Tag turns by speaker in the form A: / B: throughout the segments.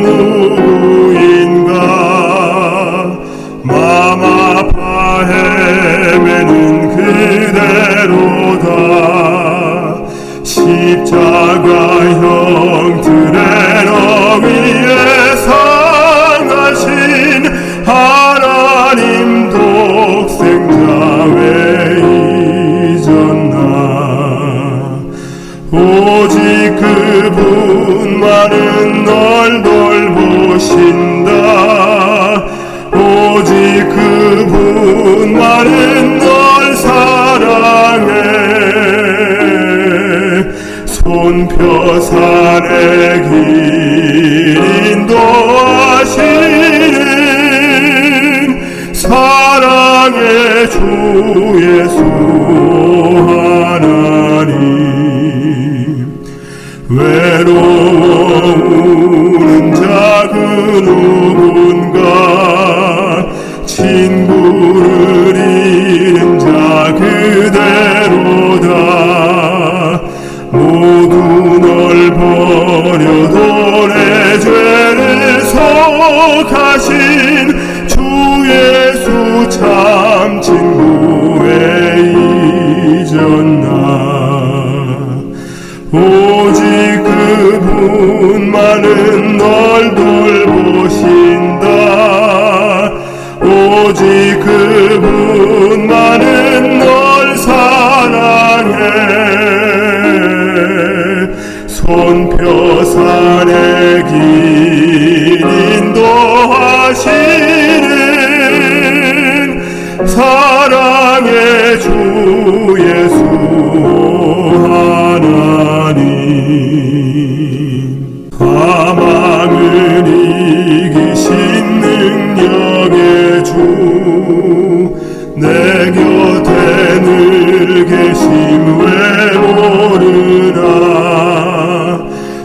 A: 누구인가. 맘 아파 헤매는 그대로다. 십자가 형틀에 너 위에 상하신 하나님 독생자 왜 잊었나. 오직 그분만은 널 돌보신다. 오직 그분만은 널 사랑해. 손펴산의 길 인도하시는 사랑의 주 예수 하나님. 외로우는 자 그 누군가. 친구를 잃은 자 그대로다. 모두 널 버려도 내 죄를 속하신 주 예수 참 친구 왜 잊었나. 오직 그분만은 널 돌보신다. 오직 그분만은 널 사랑해. 손펴산의 길 인도하시는 사랑의 주 예수 하나님. 사망을 이기신 능력의 주 내 곁에 늘 계심 왜 모르나.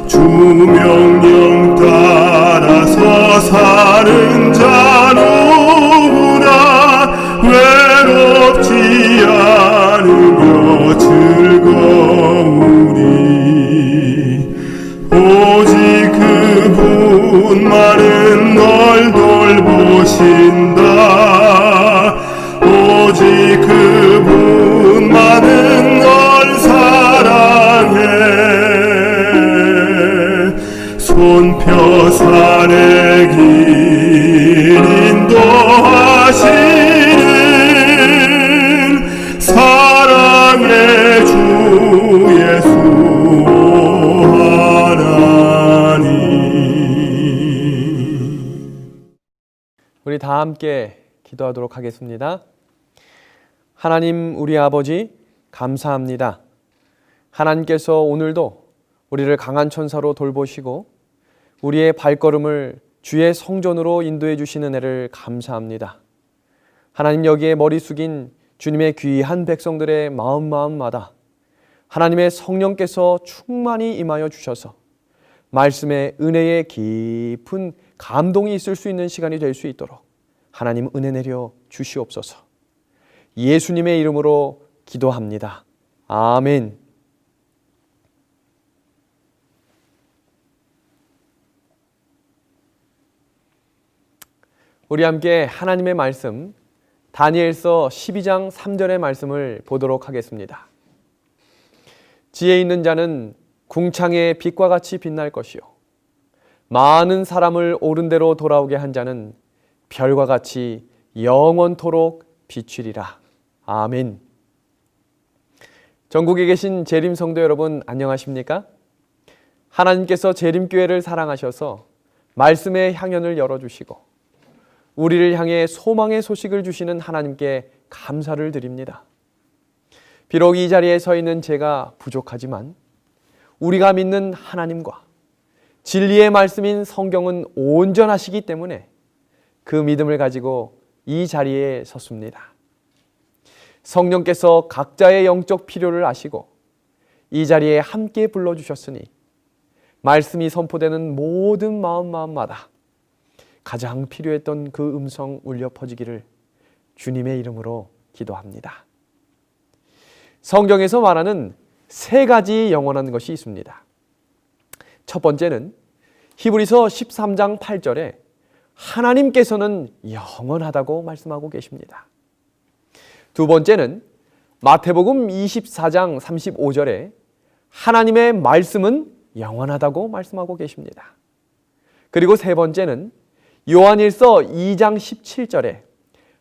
A: 주 명령 따라서 사는 자 누구나 외롭지 않으며 즐거우리. 오직 그분만은 널 돌보신다. 오직 그분만은 널 사랑해. 손펴산의 길 인도하시는 사랑의 주 예수 하나님.
B: 우리 다 함께 기도하도록 하겠습니다. 하나님 우리 아버지 감사합니다. 하나님께서 오늘도 우리를 강한 천사로 돌보시고 우리의 발걸음을 주의 성전으로 인도해 주시는 은혜를 감사합니다. 하나님 여기에 머리 숙인 주님의 귀한 백성들의 마음마다 하나님의 성령께서 충만히 임하여 주셔서 말씀의 은혜의 깊은 감동이 있을 수 있는 시간이 될 수 있도록 하나님 은혜 내려 주시옵소서. 예수님의 이름으로 기도합니다. 아멘. 우리 함께 하나님의 말씀 다니엘서 12장 3절의 말씀을 보도록 하겠습니다. 지혜 있는 자는 궁창의 빛과 같이 빛날 것이요 많은 사람을 옳은 대로 돌아오게 한 자는 별과 같이 영원토록 비추리라. 아멘. 전국에 계신 재림 성도 여러분 안녕하십니까? 하나님께서 재림교회를 사랑하셔서 말씀의 향연을 열어주시고 우리를 향해 소망의 소식을 주시는 하나님께 감사를 드립니다. 비록 이 자리에 서 있는 제가 부족하지만 우리가 믿는 하나님과 진리의 말씀인 성경은 온전하시기 때문에 그 믿음을 가지고 이 자리에 섰습니다. 성령께서 각자의 영적 필요를 아시고 이 자리에 함께 불러주셨으니 말씀이 선포되는 모든 마음마다 가장 필요했던 그 음성 울려 퍼지기를 주님의 이름으로 기도합니다. 성경에서 말하는 세 가지 영원한 것이 있습니다. 첫 번째는 히브리서 13장 8절에 하나님께서는 영원하다고 말씀하고 계십니다. 두 번째는 마태복음 24장 35절에 하나님의 말씀은 영원하다고 말씀하고 계십니다. 그리고 세 번째는 요한일서 2장 17절에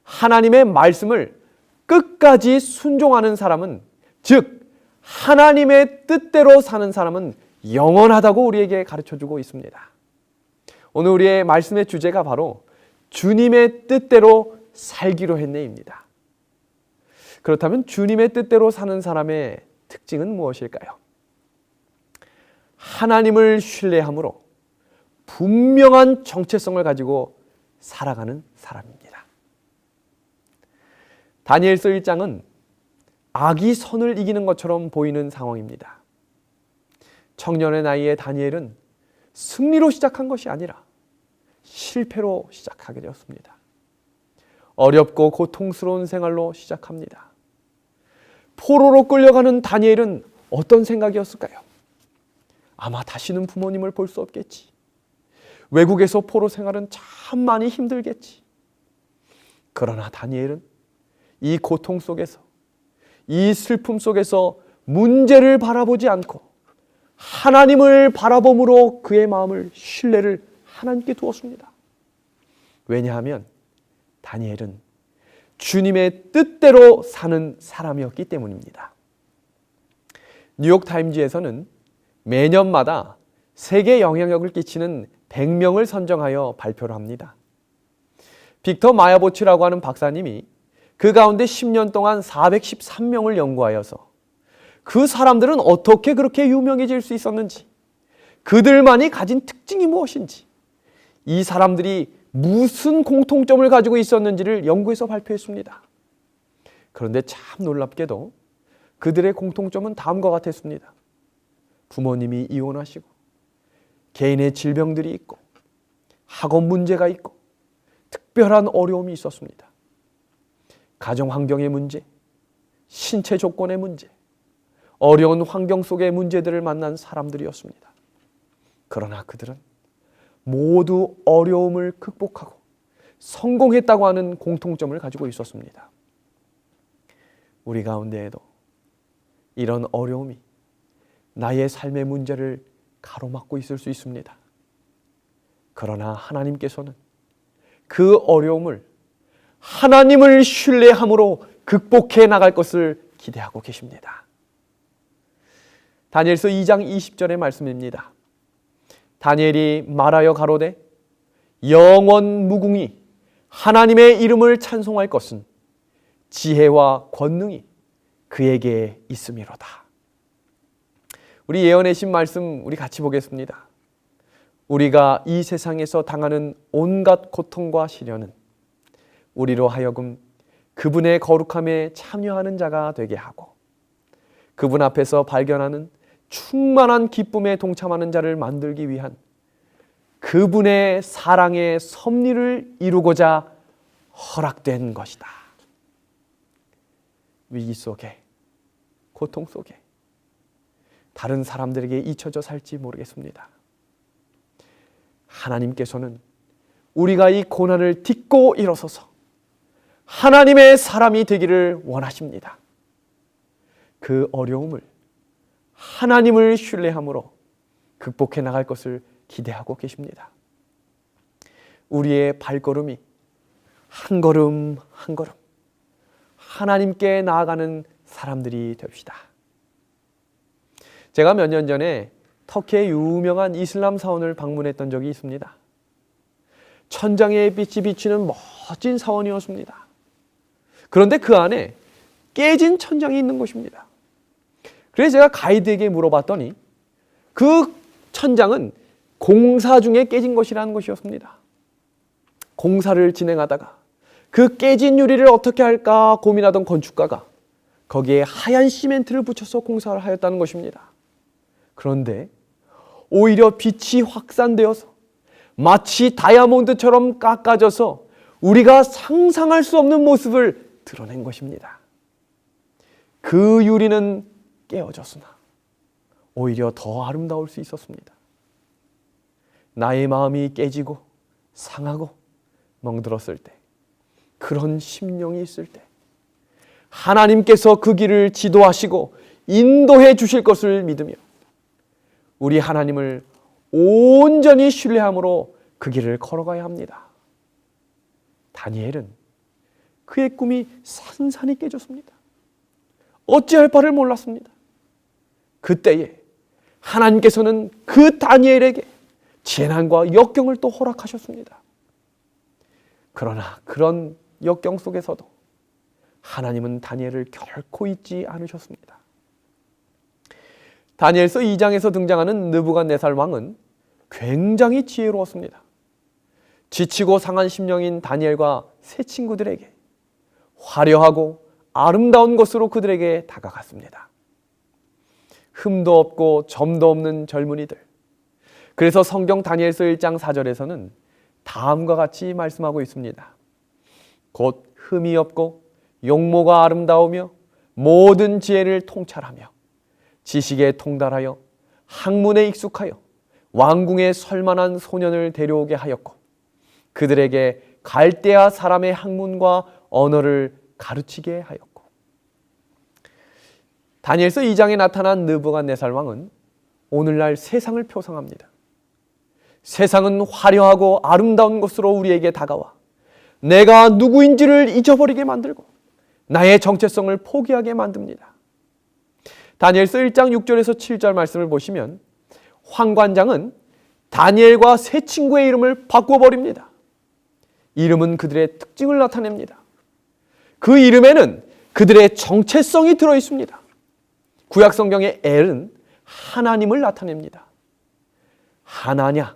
B: 하나님의 말씀을 끝까지 순종하는 사람은, 즉 하나님의 뜻대로 사는 사람은 영원하다고 우리에게 가르쳐주고 있습니다. 오늘 우리의 말씀의 주제가 바로 주님의 뜻대로 살기로 했네입니다. 그렇다면 주님의 뜻대로 사는 사람의 특징은 무엇일까요? 하나님을 신뢰함으로 분명한 정체성을 가지고 살아가는 사람입니다. 다니엘서 1장은 악이 선을 이기는 것처럼 보이는 상황입니다. 청년의 나이에 다니엘은 승리로 시작한 것이 아니라 실패로 시작하게 되었습니다. 어렵고 고통스러운 생활로 시작합니다. 포로로 끌려가는 다니엘은 어떤 생각이었을까요? 아마 다시는 부모님을 볼 수 없겠지. 외국에서 포로 생활은 참 많이 힘들겠지. 그러나 다니엘은 이 고통 속에서, 이 슬픔 속에서 문제를 바라보지 않고 하나님을 바라봄으로 그의 마음을, 신뢰를 하나님께 두었습니다. 왜냐하면 다니엘은 주님의 뜻대로 사는 사람이었기 때문입니다. 뉴욕타임즈에서는 매년마다 세계 영향력을 끼치는 100명을 선정하여 발표를 합니다. 빅터 마야보츠라고 하는 박사님이 그 가운데 10년 동안 413명을 연구하여서 그 사람들은 어떻게 그렇게 유명해질 수 있었는지, 그들만이 가진 특징이 무엇인지, 이 사람들이 무슨 공통점을 가지고 있었는지를 연구해서 발표했습니다. 그런데 참 놀랍게도 그들의 공통점은 다음과 같았습니다. 부모님이 이혼하시고, 개인의 질병들이 있고, 학업 문제가 있고, 특별한 어려움이 있었습니다. 가정 환경의 문제, 신체 조건의 문제, 어려운 환경 속의 문제들을 만난 사람들이었습니다. 그러나 그들은 모두 어려움을 극복하고 성공했다고 하는 공통점을 가지고 있었습니다. 우리 가운데에도 이런 어려움이 나의 삶의 문제를 가로막고 있을 수 있습니다. 그러나 하나님께서는 그 어려움을 하나님을 신뢰함으로 극복해 나갈 것을 기대하고 계십니다. 다니엘서 2장 20절의 말씀입니다. 다니엘이 말하여 가로되 영원 무궁히 하나님의 이름을 찬송할 것은 지혜와 권능이 그에게 있음이로다. 우리 예언의 신 말씀 우리 같이 보겠습니다. 우리가 이 세상에서 당하는 온갖 고통과 시련은 우리로 하여금 그분의 거룩함에 참여하는 자가 되게 하고 그분 앞에서 발견하는 충만한 기쁨에 동참하는 자를 만들기 위한 그분의 사랑의 섭리를 이루고자 허락된 것이다. 위기 속에, 고통 속에 다른 사람들에게 잊혀져 살지 모르겠습니다. 하나님께서는 우리가 이 고난을 딛고 일어서서 하나님의 사람이 되기를 원하십니다. 그 어려움을 하나님을 신뢰함으로 극복해 나갈 것을 기대하고 계십니다. 우리의 발걸음이 한 걸음 한 걸음 하나님께 나아가는 사람들이 됩시다. 제가 몇 년 전에 터키의 유명한 이슬람 사원을 방문했던 적이 있습니다. 천장에 빛이 비치는 멋진 사원이었습니다. 그런데 그 안에 깨진 천장이 있는 곳입니다. 그래서 제가 가이드에게 물어봤더니 그 천장은 공사 중에 깨진 것이라는 것이었습니다. 공사를 진행하다가 그 깨진 유리를 어떻게 할까 고민하던 건축가가 거기에 하얀 시멘트를 붙여서 공사를 하였다는 것입니다. 그런데 오히려 빛이 확산되어서 마치 다이아몬드처럼 깎아져서 우리가 상상할 수 없는 모습을 드러낸 것입니다. 그 유리는 깨어졌으나 오히려 더 아름다울 수 있었습니다. 나의 마음이 깨지고 상하고 멍들었을 때, 그런 심령이 있을 때 하나님께서 그 길을 지도하시고 인도해 주실 것을 믿으며 우리 하나님을 온전히 신뢰함으로 그 길을 걸어가야 합니다. 다니엘은 그의 꿈이 산산이 깨졌습니다. 어찌할 바를 몰랐습니다. 그때에 하나님께서는 그 다니엘에게 재난과 역경을 또 허락하셨습니다. 그러나 그런 역경 속에서도 하나님은 다니엘을 결코 잊지 않으셨습니다. 다니엘서 2장에서 등장하는 느부갓네살 왕은 굉장히 지혜로웠습니다. 지치고 상한 심령인 다니엘과 세 친구들에게 화려하고 아름다운 것으로 그들에게 다가갔습니다. 흠도 없고 점도 없는 젊은이들. 그래서 성경 다니엘서 1장 4절에서는 다음과 같이 말씀하고 있습니다. 곧 흠이 없고 용모가 아름다우며 모든 지혜를 통찰하며 지식에 통달하여 학문에 익숙하여 왕궁에 설만한 소년을 데려오게 하였고 그들에게 갈대아 사람의 학문과 언어를 가르치게 하였고. 다니엘서 2장에 나타난 느부갓네살 왕은 오늘날 세상을 표상합니다. 세상은 화려하고 아름다운 것으로 우리에게 다가와 내가 누구인지를 잊어버리게 만들고 나의 정체성을 포기하게 만듭니다. 다니엘서 1장 6절에서 7절 말씀을 보시면 황관장은 다니엘과 세 친구의 이름을 바꿔버립니다. 이름은 그들의 특징을 나타냅니다. 그 이름에는 그들의 정체성이 들어있습니다. 구약성경의 엘은 하나님을 나타냅니다. 하나냐,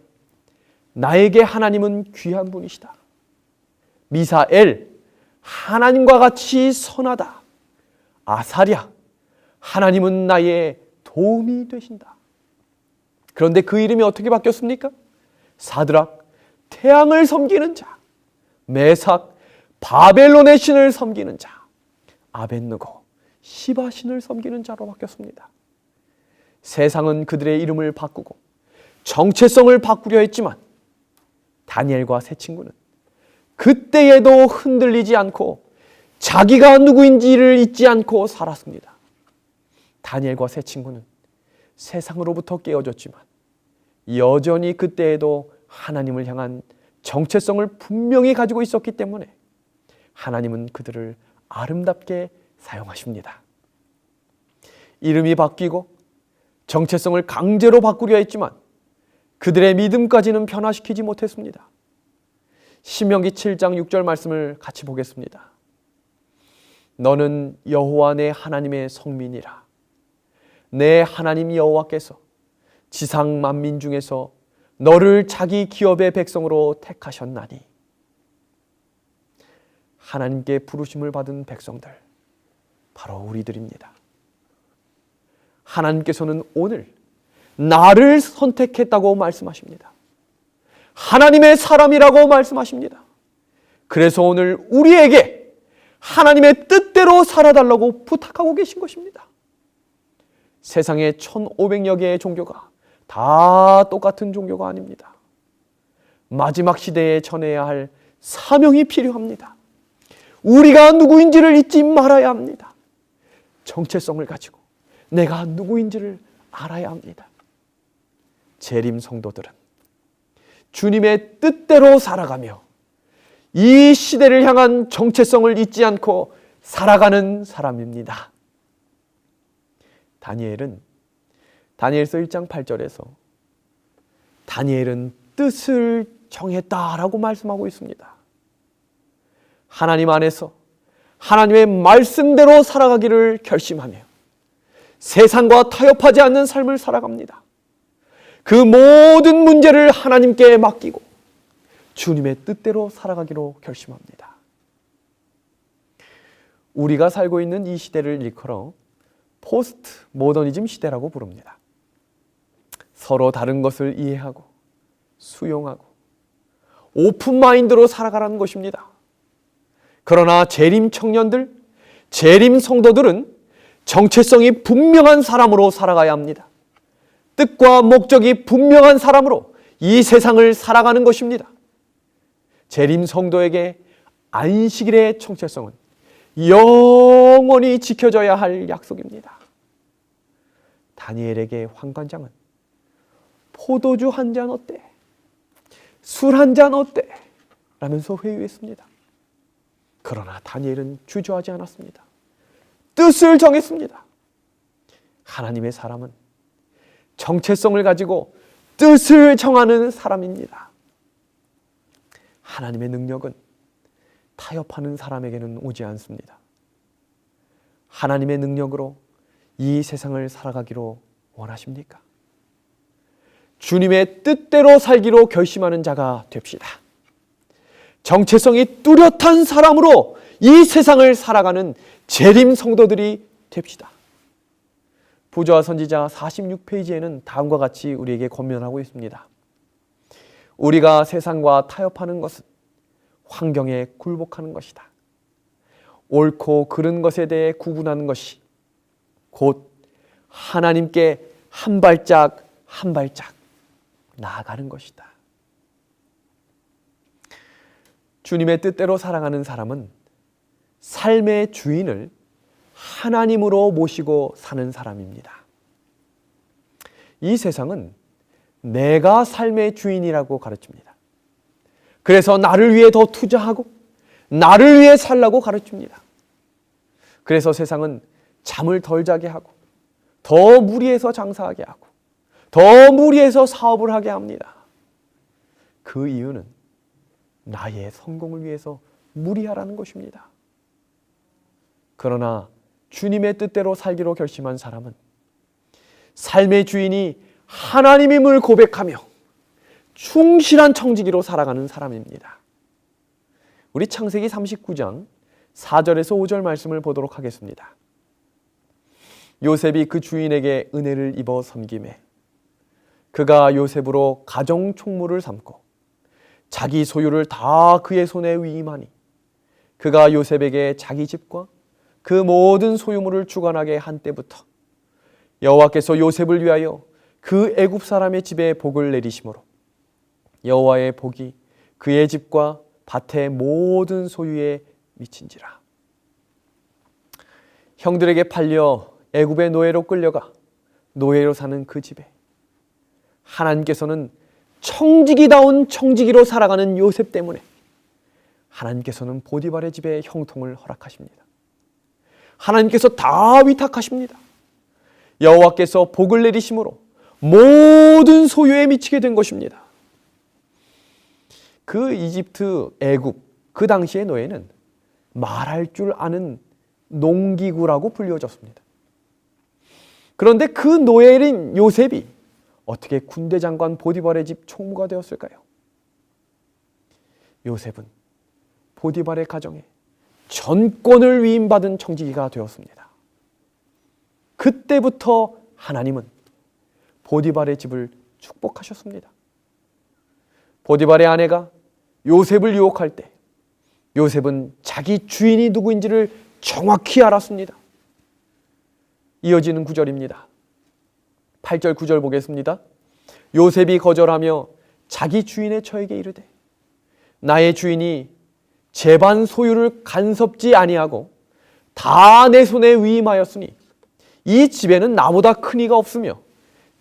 B: 나에게 하나님은 귀한 분이시다. 미사엘, 하나님과 같이 선하다. 아사랴, 하나님은 나의 도움이 되신다. 그런데 그 이름이 어떻게 바뀌었습니까? 사드락, 태양을 섬기는 자. 메삭, 바벨론의 신을 섬기는 자. 아벳느고, 시바 신을 섬기는 자로 바뀌었습니다. 세상은 그들의 이름을 바꾸고 정체성을 바꾸려 했지만 다니엘과 세 친구는 그때에도 흔들리지 않고 자기가 누구인지를 잊지 않고 살았습니다. 다니엘과 세 친구는 세상으로부터 깨어졌지만 여전히 그때에도 하나님을 향한 정체성을 분명히 가지고 있었기 때문에 하나님은 그들을 아름답게 사용하십니다. 이름이 바뀌고 정체성을 강제로 바꾸려 했지만 그들의 믿음까지는 변화시키지 못했습니다. 신명기 7장 6절 말씀을 같이 보겠습니다. 너는 여호와 내 하나님의 성민이라. 내 하나님 여호와께서 지상 만민 중에서 너를 자기 기업의 백성으로 택하셨나니. 하나님께 부르심을 받은 백성들, 바로 우리들입니다. 하나님께서는 오늘 나를 선택했다고 말씀하십니다. 하나님의 사람이라고 말씀하십니다. 그래서 오늘 우리에게 하나님의 뜻대로 살아달라고 부탁하고 계신 것입니다. 세상에 1500여 개의 종교가 다 똑같은 종교가 아닙니다. 마지막 시대에 전해야 할 사명이 필요합니다. 우리가 누구인지를 잊지 말아야 합니다. 정체성을 가지고 내가 누구인지를 알아야 합니다. 재림 성도들은 주님의 뜻대로 살아가며 이 시대를 향한 정체성을 잊지 않고 살아가는 사람입니다. 다니엘은 다니엘서 1장 8절에서 다니엘은 뜻을 정했다라고 말씀하고 있습니다. 하나님 안에서 하나님의 말씀대로 살아가기를 결심하며 세상과 타협하지 않는 삶을 살아갑니다. 그 모든 문제를 하나님께 맡기고 주님의 뜻대로 살아가기로 결심합니다. 우리가 살고 있는 이 시대를 일컬어 포스트 모더니즘 시대라고 부릅니다. 서로 다른 것을 이해하고 수용하고 오픈 마인드로 살아가라는 것입니다. 그러나 재림 청년들, 재림 성도들은 정체성이 분명한 사람으로 살아가야 합니다. 뜻과 목적이 분명한 사람으로 이 세상을 살아가는 것입니다. 재림 성도에게 안식일의 정체성은 영원히 지켜져야 할 약속입니다. 다니엘에게 환관장은 포도주 한 잔 어때? 술 한 잔 어때? 라면서 회유했습니다. 그러나 다니엘은 주저하지 않았습니다. 뜻을 정했습니다. 하나님의 사람은 정체성을 가지고 뜻을 정하는 사람입니다. 하나님의 능력은 타협하는 사람에게는 오지 않습니다. 하나님의 능력으로 이 세상을 살아가기로 원하십니까? 주님의 뜻대로 살기로 결심하는 자가 됩시다. 정체성이 뚜렷한 사람으로 이 세상을 살아가는 재림 성도들이 됩시다. 부조와 선지자 46페이지에는 다음과 같이 우리에게 권면하고 있습니다. 우리가 세상과 타협하는 것은 환경에 굴복하는 것이다. 옳고 그른 것에 대해 구분하는 것이 곧 하나님께 한 발짝 한 발짝 나아가는 것이다. 주님의 뜻대로 살아가는 사람은 삶의 주인을 하나님으로 모시고 사는 사람입니다. 이 세상은 내가 삶의 주인이라고 가르칩니다. 그래서 나를 위해 더 투자하고 나를 위해 살라고 가르칩니다. 그래서 세상은 잠을 덜 자게 하고 더 무리해서 장사하게 하고 더 무리해서 사업을 하게 합니다. 그 이유는 나의 성공을 위해서 무리하라는 것입니다. 그러나 주님의 뜻대로 살기로 결심한 사람은 삶의 주인이 하나님임을 고백하며 충실한 청지기로 살아가는 사람입니다. 우리 창세기 39장 4절에서 5절 말씀을 보도록 하겠습니다. 요셉이 그 주인에게 은혜를 입어 섬김에 그가 요셉으로 가정 총무를 삼고 자기 소유를 다 그의 손에 위임하니 그가 요셉에게 자기 집과 그 모든 소유물을 주관하게 한 때부터 여호와께서 요셉을 위하여 그 애굽 사람의 집에 복을 내리심으로 여호와의 복이 그의 집과 밭의 모든 소유에 미친지라. 형들에게 팔려 애굽의 노예로 끌려가 노예로 사는 그 집에 하나님께서는 청지기다운 청지기로 살아가는 요셉 때문에 하나님께서는 보디발의 집에 형통을 허락하십니다. 하나님께서 다 위탁하십니다. 여호와께서 복을 내리심으로 모든 소유에 미치게 된 것입니다. 그 이집트, 애굽, 그 당시의 노예는 말할 줄 아는 농기구라고 불려졌습니다. 그런데 그 노예인 요셉이 어떻게 군대 장관 보디발의 집 총무가 되었을까요? 요셉은 보디발의 가정에 전권을 위임받은 청지기가 되었습니다. 그때부터 하나님은 보디발의 집을 축복하셨습니다. 보디발의 아내가 요셉을 유혹할 때 요셉은 자기 주인이 누구인지를 정확히 알았습니다. 이어지는 9절입니다. 8절 9절 보겠습니다. 요셉이 거절하며 자기 주인의 처에게 이르되 나의 주인이 제반 소유를 간섭지 아니하고 다 내 손에 위임하였으니 이 집에는 나보다 큰 이가 없으며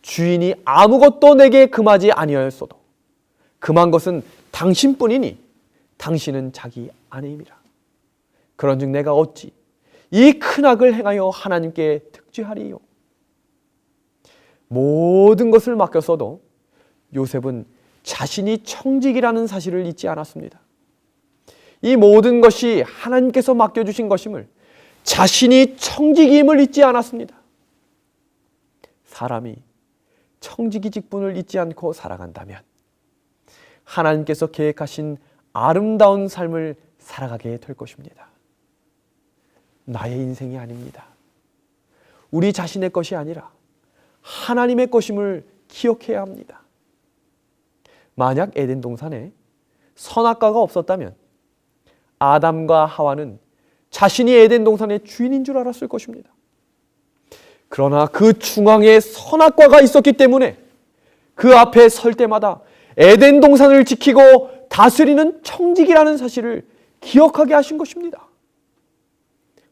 B: 주인이 아무것도 내게 금하지 아니하였어도 금한 것은 당신뿐이니 당신은 자기 아내임이라. 그런즉 내가 어찌 이 큰 악을 행하여 하나님께 득죄하리요. 모든 것을 맡겼어도 요셉은 자신이 청직이라는 사실을 잊지 않았습니다. 이 모든 것이 하나님께서 맡겨주신 것임을 자신이 청직임을 잊지 않았습니다. 사람이 청지기 직분을 잊지 않고 살아간다면 하나님께서 계획하신 아름다운 삶을 살아가게 될 것입니다. 나의 인생이 아닙니다. 우리 자신의 것이 아니라 하나님의 것임을 기억해야 합니다. 만약 에덴 동산에 선악과가 없었다면 아담과 하와는 자신이 에덴 동산의 주인인 줄 알았을 것입니다. 그러나 그 중앙에 선악과가 있었기 때문에 그 앞에 설 때마다 에덴 동산을 지키고 다스리는 청지기라는 사실을 기억하게 하신 것입니다.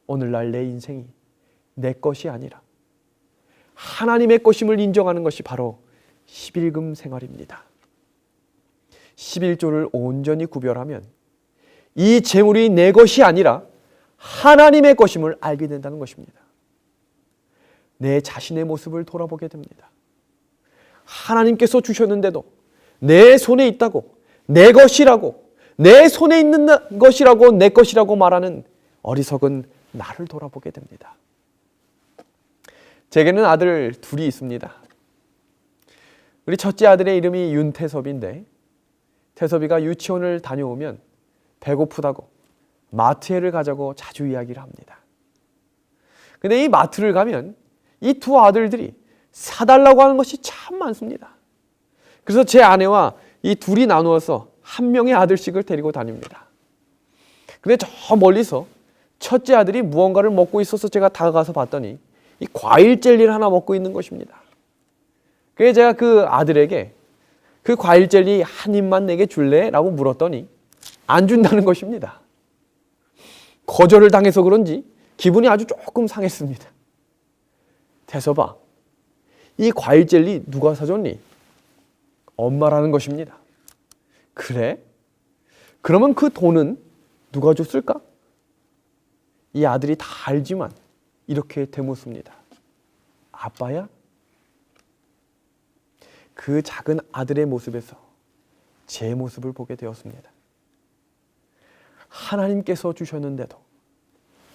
B: 오늘날 내 인생이 내 것이 아니라 하나님의 것임을 인정하는 것이 바로 11금 생활입니다. 11조를 온전히 구별하면 이 재물이 내 것이 아니라 하나님의 것임을 알게 된다는 것입니다. 내 자신의 모습을 돌아보게 됩니다. 하나님께서 주셨는데도 내 손에 있다고, 내 것이라고, 내 손에 있는 것이라고, 내 것이라고 말하는 어리석은 나를 돌아보게 됩니다. 제게는 아들 둘이 있습니다. 우리 첫째 아들의 이름이 윤태섭인데, 태섭이가 유치원을 다녀오면 배고프다고 마트에를 가자고 자주 이야기를 합니다. 근데 이 마트를 가면 이 두 아들들이 사달라고 하는 것이 참 많습니다. 그래서 제 아내와 이 둘이 나누어서 한 명의 아들씩을 데리고 다닙니다. 근데 저 멀리서 첫째 아들이 무언가를 먹고 있어서 제가 다가가서 봤더니 이 과일 젤리를 하나 먹고 있는 것입니다. 그래서 제가 그 아들에게 그 과일 젤리 한 입만 내게 줄래? 라고 물었더니 안 준다는 것입니다. 거절을 당해서 그런지 기분이 아주 조금 상했습니다. 태섭아, 이 과일 젤리 누가 사줬니? 엄마라는 것입니다. 그래? 그러면 그 돈은 누가 줬을까? 이 아들이 다 알지만 이렇게 되묻습니다. 아빠야? 그 작은 아들의 모습에서 제 모습을 보게 되었습니다. 하나님께서 주셨는데도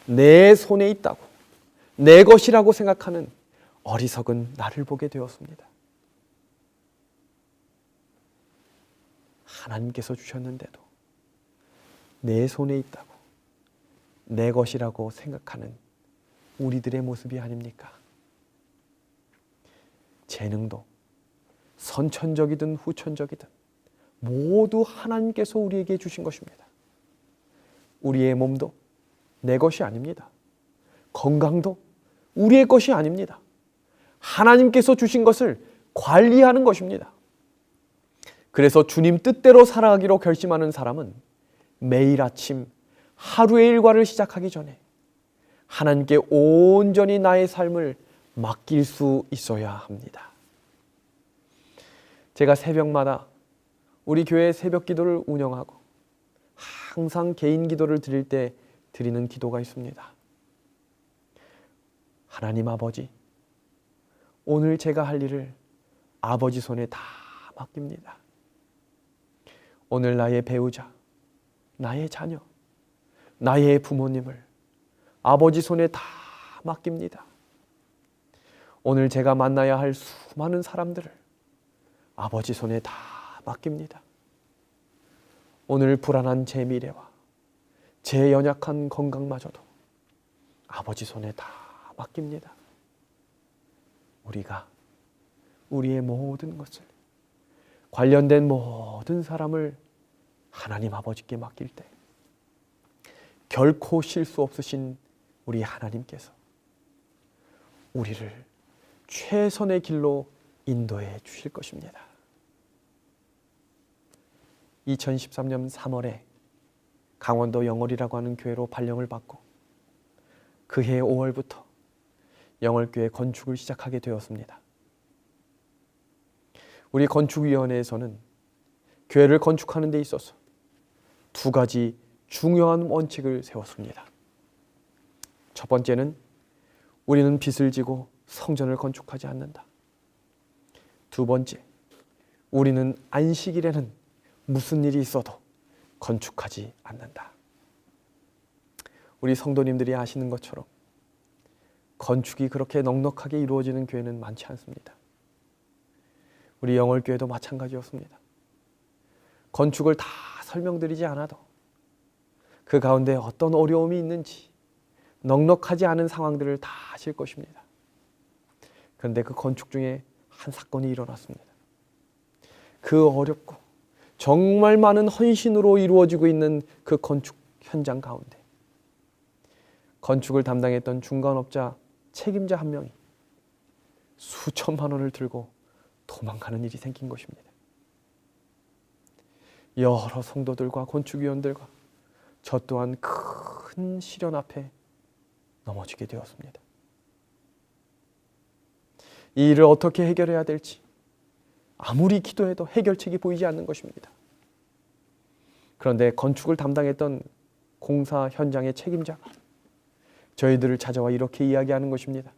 B: 내 손에 있다고, 내 것이라고 생각하는 어리석은 나를 보게 되었습니다. 하나님께서 주셨는데도 내 손에 있다고, 내 것이라고 생각하는 우리들의 모습이 아닙니까? 재능도 선천적이든 후천적이든 모두 하나님께서 우리에게 주신 것입니다. 우리의 몸도 내 것이 아닙니다. 건강도 우리의 것이 아닙니다. 하나님께서 주신 것을 관리하는 것입니다. 그래서 주님 뜻대로 살아가기로 결심하는 사람은 매일 아침 하루의 일과를 시작하기 전에 하나님께 온전히 나의 삶을 맡길 수 있어야 합니다. 제가 새벽마다 우리 교회 새벽 기도를 운영하고 항상 개인 기도를 드릴 때 드리는 기도가 있습니다. 하나님 아버지, 오늘 제가 할 일을 아버지 손에 다 맡깁니다. 오늘 나의 배우자, 나의 자녀, 나의 부모님을 아버지 손에 다 맡깁니다. 오늘 제가 만나야 할 수많은 사람들을 아버지 손에 다 맡깁니다. 오늘 불안한 제 미래와 제 연약한 건강마저도 아버지 손에 다 맡깁니다. 우리가 우리의 모든 것을, 관련된 모든 사람을 하나님 아버지께 맡길 때 결코 실수 없으신 우리 하나님께서 우리를 최선의 길로 인도해 주실 것입니다. 2013년 3월에 강원도 영월이라고 하는 교회로 발령을 받고 그해 5월부터 영월교회 건축을 시작하게 되었습니다. 우리 건축위원회에서는 교회를 건축하는 데 있어서 두 가지 중요한 원칙을 세웠습니다. 첫 번째는 우리는 빚을 지고 성전을 건축하지 않는다. 두 번째, 우리는 안식일에는 무슨 일이 있어도 건축하지 않는다. 우리 성도님들이 아시는 것처럼 건축이 그렇게 넉넉하게 이루어지는 교회는 많지 않습니다. 우리 영월교회도 마찬가지였습니다. 건축을 다 설명드리지 않아도 그 가운데 어떤 어려움이 있는지 넉넉하지 않은 상황들을 다 아실 것입니다. 그런데 그 건축 중에 한 사건이 일어났습니다. 그 어렵고 정말 많은 헌신으로 이루어지고 있는 그 건축 현장 가운데 건축을 담당했던 중간업자 책임자 한 명이 수천만 원을 들고 도망가는 일이 생긴 것입니다. 여러 성도들과 건축위원들과 저 또한 큰 시련 앞에 넘어지게 되었습니다. 이 일을 어떻게 해결해야 될지 아무리 기도해도 해결책이 보이지 않는 것입니다. 그런데 건축을 담당했던 공사 현장의 책임자가 저희들을 찾아와 이렇게 이야기하는 것입니다.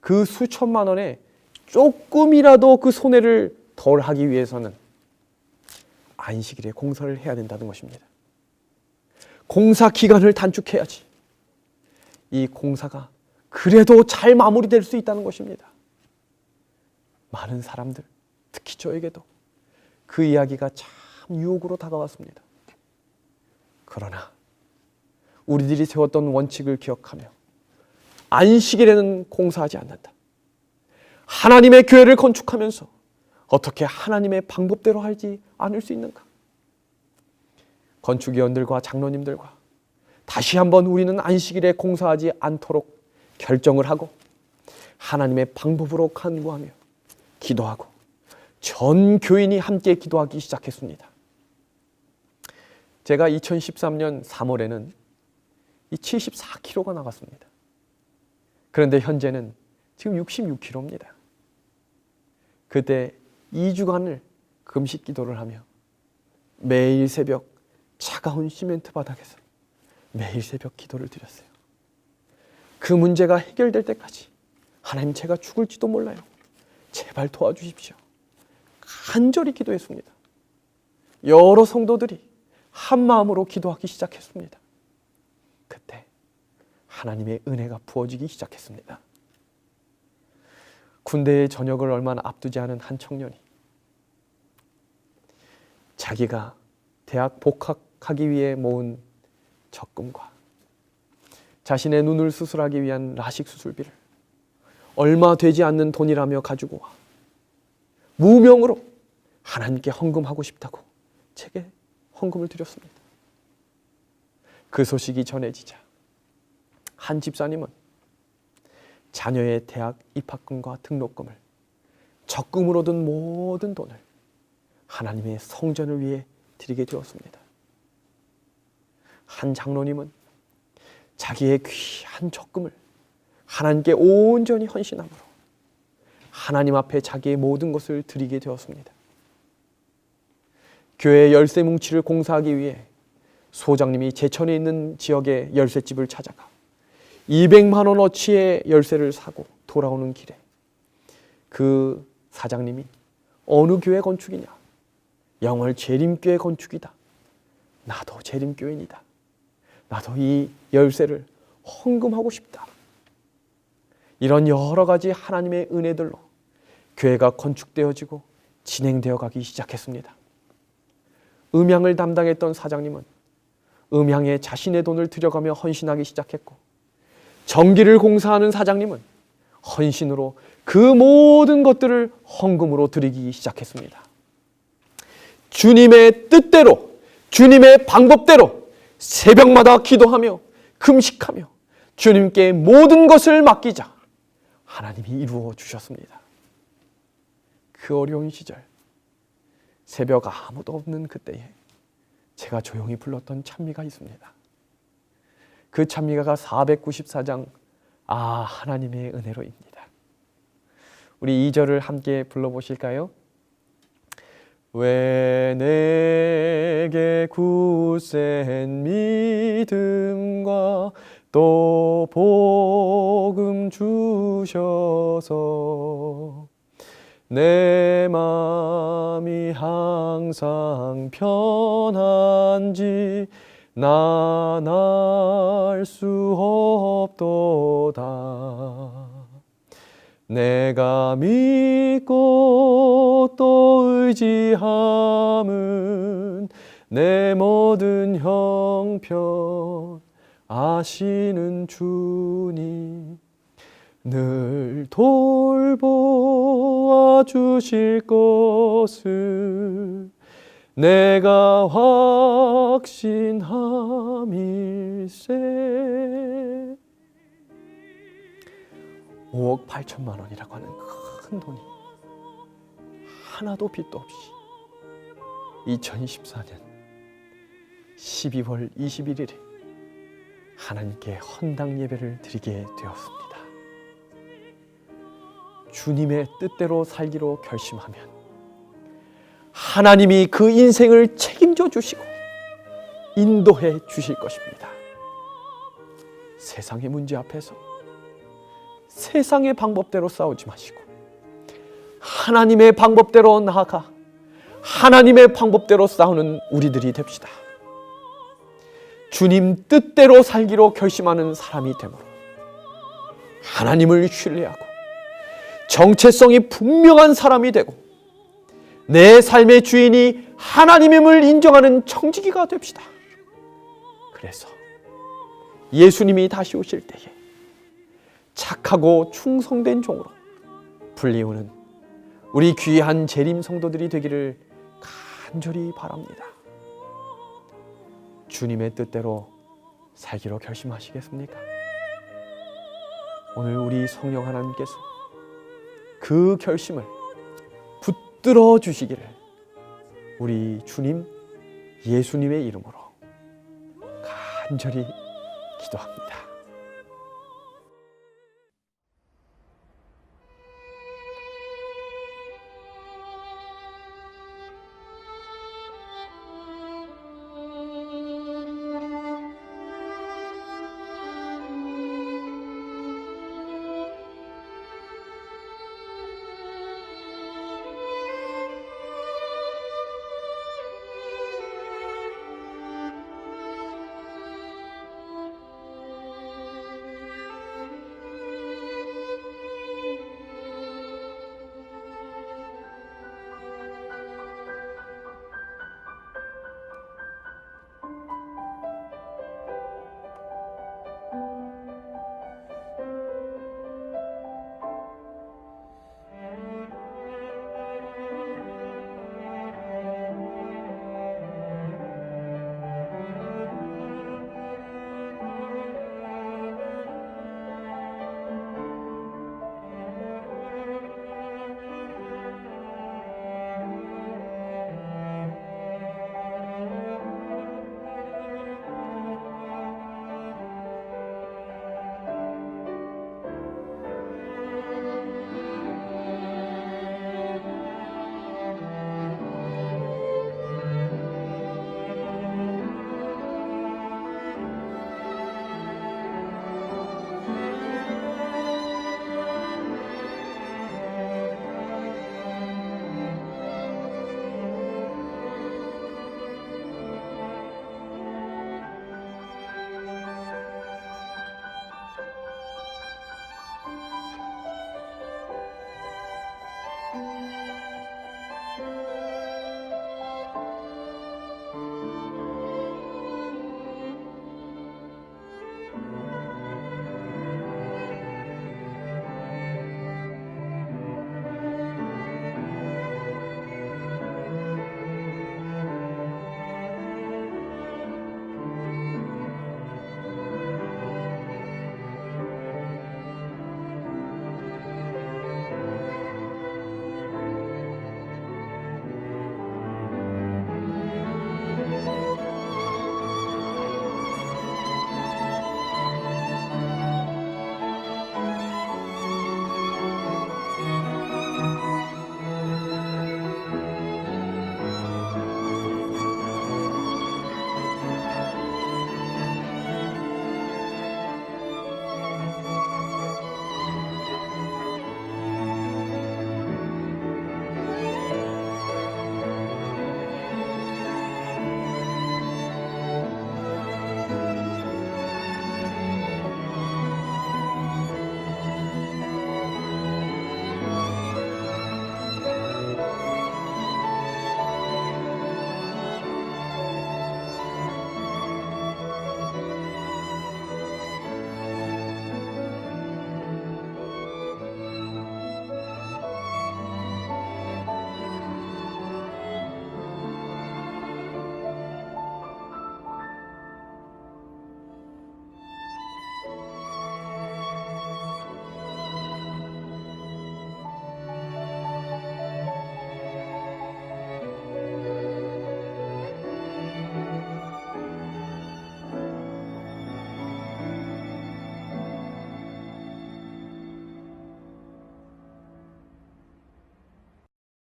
B: 그 수천만 원에 조금이라도 그 손해를 덜 하기 위해서는 안식일에 공사를 해야 된다는 것입니다. 공사 기간을 단축해야지 이 공사가 그래도 잘 마무리될 수 있다는 것입니다. 많은 사람들, 특히 저에게도 그 이야기가 참 유혹으로 다가왔습니다. 그러나 우리들이 세웠던 원칙을 기억하며 안식일에는 공사하지 않는다. 하나님의 교회를 건축하면서 어떻게 하나님의 방법대로 하지 않을 수 있는가? 건축위원들과 장로님들과 다시 한번 우리는 안식일에 공사하지 않도록 결정을 하고 하나님의 방법으로 간구하며 기도하고 전 교인이 함께 기도하기 시작했습니다. 제가 2013년 3월에는 이 74kg가 나갔습니다. 그런데 현재는 지금 66kg입니다. 그때 2주간을 금식 기도를 하며 매일 새벽 차가운 시멘트 바닥에서 매일 새벽 기도를 드렸어요. 그 문제가 해결될 때까지 하나님 제가 죽을지도 몰라요. 제발 도와주십시오. 간절히 기도했습니다. 여러 성도들이 한 마음으로 기도하기 시작했습니다. 그때 하나님의 은혜가 부어지기 시작했습니다. 군대의 전역을 얼마 앞두지 않은 한 청년이 자기가 대학 복학하기 위해 모은 적금과 자신의 눈을 수술하기 위한 라식 수술비를 얼마 되지 않는 돈이라며 가지고 와 무명으로 하나님께 헌금하고 싶다고 제게 헌금을 드렸습니다. 그 소식이 전해지자 한 집사님은 자녀의 대학 입학금과 등록금을 적금으로 든 모든 돈을 하나님의 성전을 위해 드리게 되었습니다. 한 장로님은 자기의 귀한 적금을 하나님께 온전히 헌신함으로 하나님 앞에 자기의 모든 것을 드리게 되었습니다. 교회 열쇠 뭉치를 공사하기 위해 소장님이 제천에 있는 지역의 열쇠집을 찾아가 200만 원어치의 열쇠를 사고 돌아오는 길에 그 사장님이 어느 교회 건축이냐? 영월 재림교회 건축이다. 나도 재림교인이다. 나도 이 열쇠를 헌금하고 싶다. 이런 여러 가지 하나님의 은혜들로 교회가 건축되어지고 진행되어 가기 시작했습니다. 음향을 담당했던 사장님은 음향에 자신의 돈을 들여가며 헌신하기 시작했고, 전기를 공사하는 사장님은 헌신으로 그 모든 것들을 헌금으로 드리기 시작했습니다. 주님의 뜻대로, 주님의 방법대로 새벽마다 기도하며 금식하며 주님께 모든 것을 맡기자 하나님이 이루어 주셨습니다. 그 어려운 시절, 새벽 아무도 없는 그때에 제가 조용히 불렀던 찬미가 있습니다. 그 찬미가가 494장 하나님의 은혜로입니다. 우리 2절을 함께 불러보실까요? 왜 내게 굳센 믿음과 또 복음 주셔서 내 마음이 항상 편한지 난 알 수 없도다. 내가 믿고 또 의지함은 내 모든 형편 아시는 주님 늘 돌보아 주실 것을 내가 확신함일세. 5억 8천만 원이라고 하는 큰 돈이 하나도 빚도 없이 2024년 12월 21일에 하나님께 헌당 예배를 드리게 되었습니다. 주님의 뜻대로 살기로 결심하면 하나님이 그 인생을 책임져 주시고 인도해 주실 것입니다. 세상의 문제 앞에서 세상의 방법대로 싸우지 마시고 하나님의 방법대로 나아가 하나님의 방법대로 싸우는 우리들이 됩시다. 주님 뜻대로 살기로 결심하는 사람이 되므로 하나님을 신뢰하고 정체성이 분명한 사람이 되고 내 삶의 주인이 하나님임을 인정하는 청지기가 됩시다. 그래서 예수님이 다시 오실 때에 착하고 충성된 종으로 불리우는 우리 귀한 재림 성도들이 되기를 간절히 바랍니다. 주님의 뜻대로 살기로 결심하시겠습니까? 오늘 우리 성령 하나님께서 그 결심을 붙들어 주시기를 우리 주님 예수님의 이름으로 간절히 기도합니다.